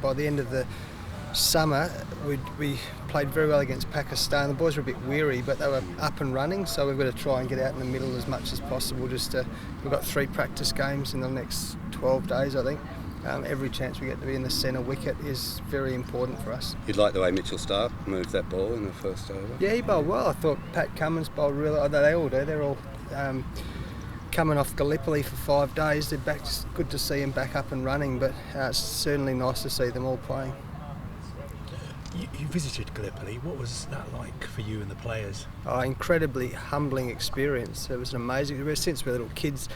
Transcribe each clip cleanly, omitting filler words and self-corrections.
By the end of the summer, we played very well against Pakistan. The boys were a bit weary, but they were up and running, so we've got to try and get out in the middle as much as possible. We've got 3 practice games in the next 12 days, I think. Every chance we get to be in the centre wicket is very important for us. You'd like the way Mitchell Starc moved that ball in the first over? Yeah, he bowled well. I thought Pat Cummins bowled really well. They all do. They're all coming off Gallipoli for 5 days. They're back. It's good to see them back up and running, but it's certainly nice to see them all playing. You visited Gallipoli. What was that like for you and the players? Incredibly humbling experience. It was an amazing. Since we're little kids,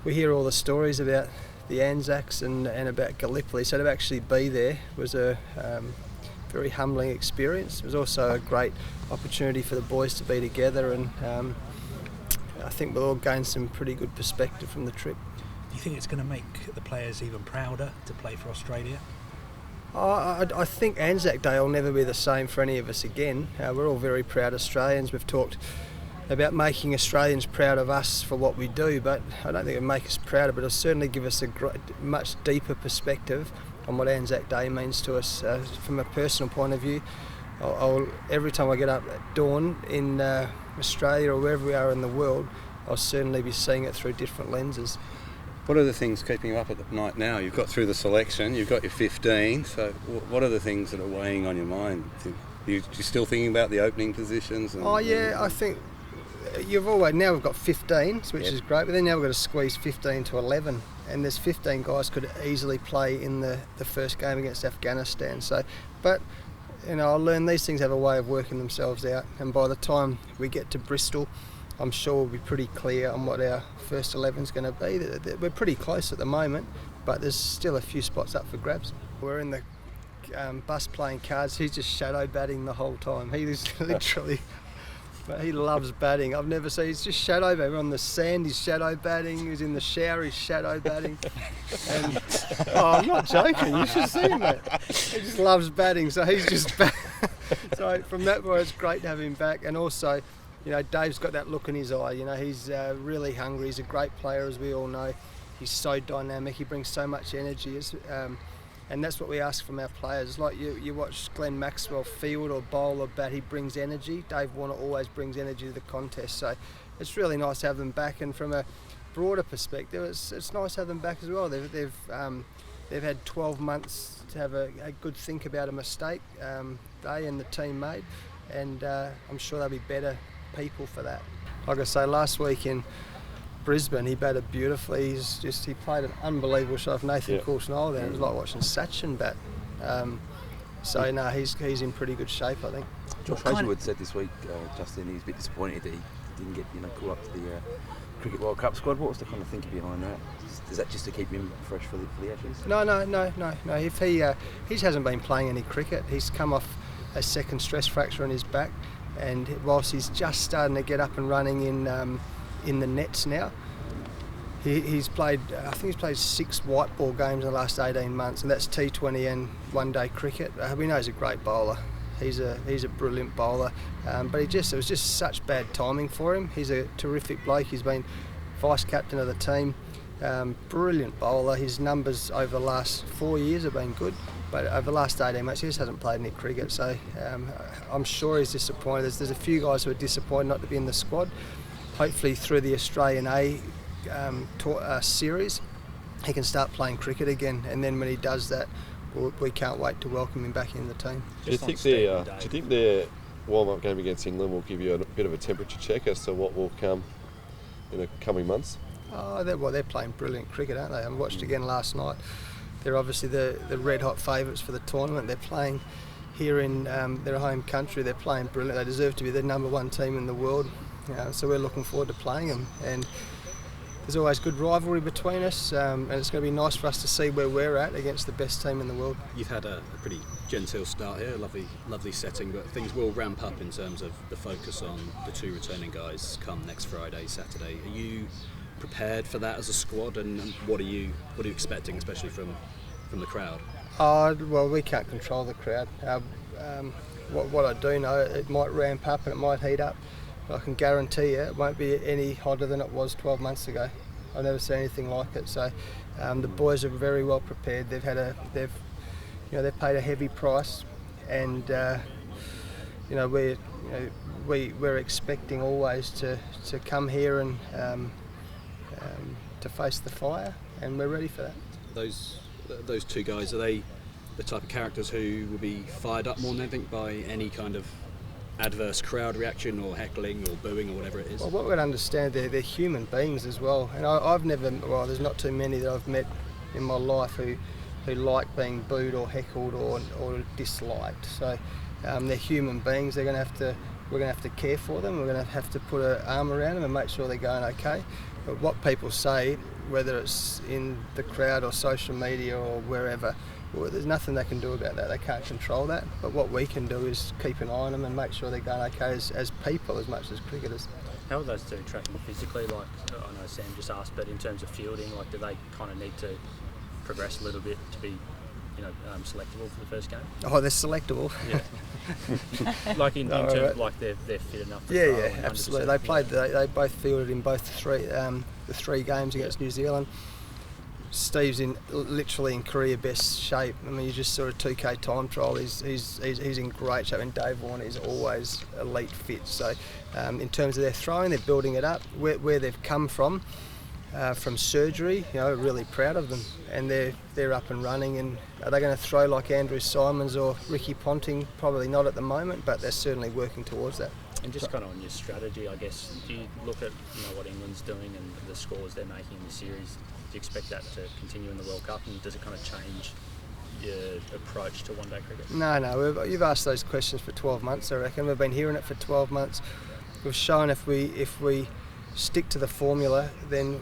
we hear all the stories about the Anzacs and about Gallipoli, so to actually be there was a very humbling experience. It was also a great opportunity for the boys to be together, and I think we'll all gain some pretty good perspective from the trip. Do you think it's going to make the players even prouder to play for Australia? I think Anzac Day will never be the same for any of us again. We're all very proud Australians. We've talked about making Australians proud of us for what we do, but I don't think it'll make us prouder, but it'll certainly give us a much deeper perspective on what Anzac Day means to us. From a personal point of view, every time I get up at dawn in Australia or wherever we are in the world, I'll certainly be seeing it through different lenses. What are the things keeping you up at night now? You've got through the selection, you've got your 15, so what are the things that are weighing on your mind? You're still thinking about the opening positions? I think now we've got 15, which is great, but then now we've got to squeeze 15 to 11, and there's 15 guys could easily play in the first game against Afghanistan. But I learned these things have a way of working themselves out, and by the time we get to Bristol, I'm sure we'll be pretty clear on what our first 11 is going to be. We're pretty close at the moment, but there's still a few spots up for grabs. We're in the bus playing cards. He's just shadow batting the whole time. He is literally... But he loves batting. I've never seen. He's just shadow batting. On the sand, he's shadow batting. He's in the shower, he's shadow batting. And I'm not joking. You should see him, mate. He just loves batting. So he's just. So from that point, it's great to have him back. And also, Dave's got that look in his eye. He's really hungry. He's a great player, as we all know. He's so dynamic. He brings so much energy. And that's what we ask from our players. It's like you watch Glenn Maxwell field or bowl or bat, he brings energy. Dave Warner always brings energy to the contest. So it's really nice to have them back. And from a broader perspective, it's nice to have them back as well. They've had 12 months to have a good think about a mistake they and the team made. And I'm sure they'll be better people for that. Like I say, last week in Brisbane, he batted beautifully. He played an unbelievable shot of Nathan Coulson-Old there. It was like watching Sachin bat. He's in pretty good shape, I think. Josh Hazlewood said this week, Justin, he's a bit disappointed that he didn't get called up to the Cricket World Cup squad. What was the kind of thinking behind that? Is that just to keep him fresh for the Ashes? No. If he hasn't been playing any cricket, he's come off a second stress fracture in his back, and whilst he's just starting to get up and running in the nets now, he's played 6 white ball games in the last 18 months, and that's T20 and one-day cricket. We know he's a great bowler. He's a brilliant bowler, but it was just such bad timing for him. He's a terrific bloke. He's been vice captain of the team. Brilliant bowler. His numbers over the last 4 years have been good, but over the last 18 months he just hasn't played any cricket. So I'm sure he's disappointed. There's a few guys who are disappointed not to be in the squad. Hopefully through the Australian A series, he can start playing cricket again, and then when he does that, we can't wait to welcome him back in the team. Do you think their warm-up game against England will give you a bit of a temperature check as to what will come in the coming months? They're playing brilliant cricket, aren't they? I watched again last night. They're obviously the red-hot favourites for the tournament. They're playing here in their home country. They're playing brilliant. They deserve to be the number one team in the world. So we're looking forward to playing them, and there's always good rivalry between us, and it's going to be nice for us to see where we're at against the best team in the world. You've had a pretty genteel start here, lovely setting, but things will ramp up in terms of the focus on the 2 returning guys come next Friday, Saturday. Are you prepared for that as a squad, and what are you expecting, especially from the crowd? Well, we can't control the crowd. What I do know, it might ramp up and it might heat up. I can guarantee you it won't be any hotter than it was 12 months ago. I've never seen anything like it. So the boys are very well prepared. They've they've paid a heavy price, and we're expecting always to come here and to face the fire, and we're ready for that. Those two guys, are they the type of characters who will be fired up more than anything by any kind of adverse crowd reaction or heckling or booing or whatever it is? Well, what we've got to understand, they're human beings as well, and I've never, there's not too many that I've met in my life who like being booed or heckled or disliked. So they're human beings. We're going to have to care for them. We're going to have to put an arm around them and make sure they're going okay. But what people say, whether it's in the crowd or social media or wherever, well, there's nothing they can do about that. They can't control that. But what we can do is keep an eye on them and make sure they're going okay as people as much as cricketers. How are those two tracking physically? Like, I know Sam just asked, but in terms of fielding, like, do they kind of need to progress a little bit to be, selectable for the first game? Oh, they're selectable. Yeah. Like in terms of like they're fit enough. To Yeah, absolutely. They played. They both fielded in both the three games against New Zealand. Steve's literally in career best shape. I mean, you just saw a 2K time trial. He's in great shape, and Dave Warner is always elite fit. So, in terms of their throwing, they're building it up. Where they've come from surgery, really proud of them, and they're up and running. And are they going to throw like Andrew Simons or Ricky Ponting? Probably not at the moment, but they're certainly working towards that. And just kind of on your strategy, I guess, do you look at what England's doing and the scores they're making in the series? Do you expect that to continue in the World Cup, and does it kind of change your approach to one-day cricket? No. You've asked those questions for 12 months, I reckon. We've been hearing it for 12 months. We've shown if we stick to the formula, then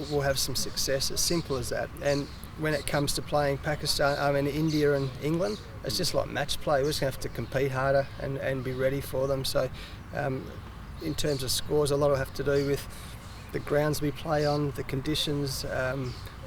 we'll have some success. As simple as that. And when it comes to playing India and England, it's just like match play. We're just going to have to compete harder and be ready for them. So in terms of scores, a lot will have to do with the grounds we play on, the conditions,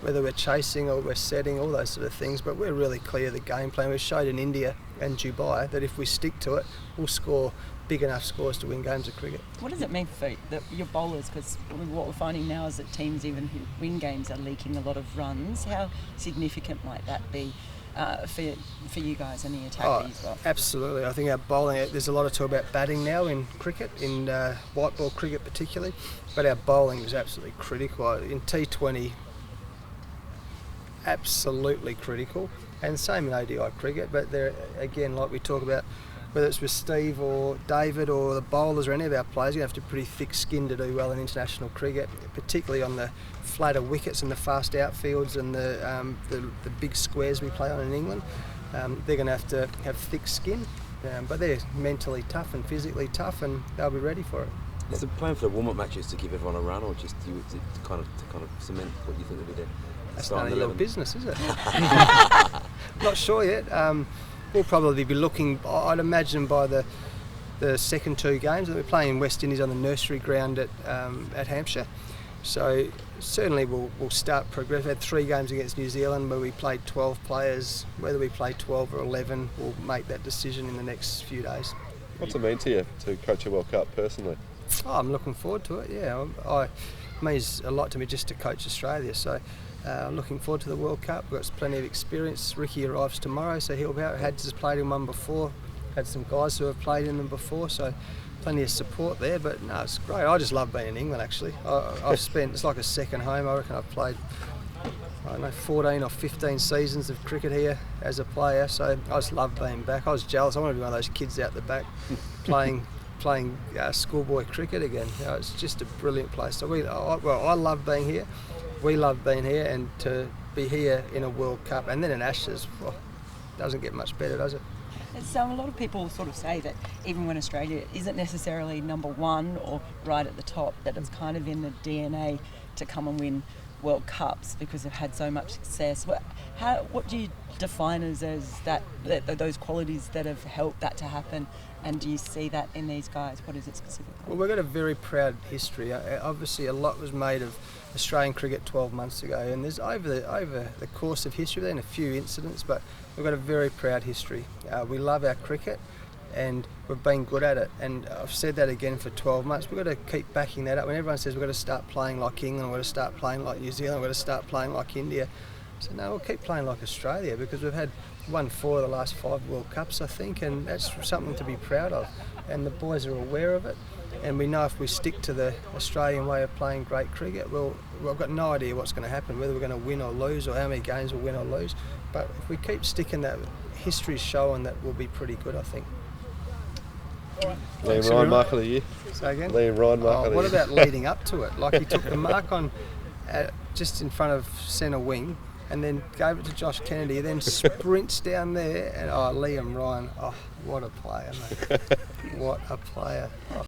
whether we're chasing or we're setting, all those sort of things. But we're really clear of the game plan. We've showed in India and Dubai that if we stick to it, we'll score big enough scores to win games of cricket. What does it mean for your bowlers? Because what we're finding now is that teams, even who win games, are leaking a lot of runs. How significant might that be for you guys and the attack that you've got? Absolutely. I think our bowling, there's a lot of talk about batting now in cricket, in white ball cricket particularly, but our bowling is absolutely critical. In T20, absolutely critical, and same in ODI cricket, but there again, like we talk about, whether it's with Steve or David or the bowlers or any of our players, you have to have pretty thick skin to do well in international cricket, particularly on the flatter wickets and the fast outfields and the big squares we play on in England. They're going to have thick skin, but they're mentally tough and physically tough, and they'll be ready for it. Is the plan for the warm-up matches to give everyone a run, or just to kind of cement what you think they'll be doing? That's none of your business, is it? Not sure yet. We'll probably be looking, I'd imagine, by the second two games. We're playing in West Indies on the nursery ground at Hampshire. So certainly we'll start progress. We had 3 games against New Zealand where we played 12 players. Whether we play 12 or 11, we'll make that decision in the next few days. What's it mean to you to coach a World Cup personally? I'm looking forward to it, yeah. It means a lot to me just to coach Australia. So I'm looking forward to the World Cup. We've got plenty of experience. Ricky arrives tomorrow, so he'll be out. Had's has played in one before. Had some guys who have played in them before, so plenty of support there. But no, it's great. I just love being in England, actually. I've spent, it's like a second home. I reckon I've played, 14 or 15 seasons of cricket here as a player, so I just love being back. I was jealous. I want to be one of those kids out the back playing schoolboy cricket again. It's just a brilliant place. So I love being here. We love being here, and to be here in a World Cup and then an Ashes, doesn't get much better, does it? So a lot of people sort of say that even when Australia isn't necessarily number one or right at the top, that it's kind of in the DNA to come and win World Cups because they've had so much success. What do you define as that those qualities that have helped that to happen? And do you see that in these guys? What is it specifically? Well, we've got a very proud history. Obviously, a lot was made of Australian cricket 12 months ago, and there's over the course of history, there have been a few incidents, but we've got a very proud history. We love our cricket, and we've been good at it. And I've said that again for 12 months. We've got to keep backing that up. When everyone says we've got to start playing like England, we've got to start playing like New Zealand, we've got to start playing like India, so no, we'll keep playing like Australia, because we've had won 4 of the last 5 World Cups, I think, and that's something to be proud of. And the boys are aware of it, and we know if we stick to the Australian way of playing great cricket, well, I've got no idea what's going to happen, whether we're going to win or lose, or how many games we'll win or lose. But if we keep sticking that, history's showing that we'll be pretty good, I think. Liam Ryan mark of the year. Say again? Liam Ryan mark of the What year. about leading up to it? Like, he took the mark on just in front of centre wing, and then gave it to Josh Kennedy, then sprints down there, and Liam Ryan, what a player, mate. What a player.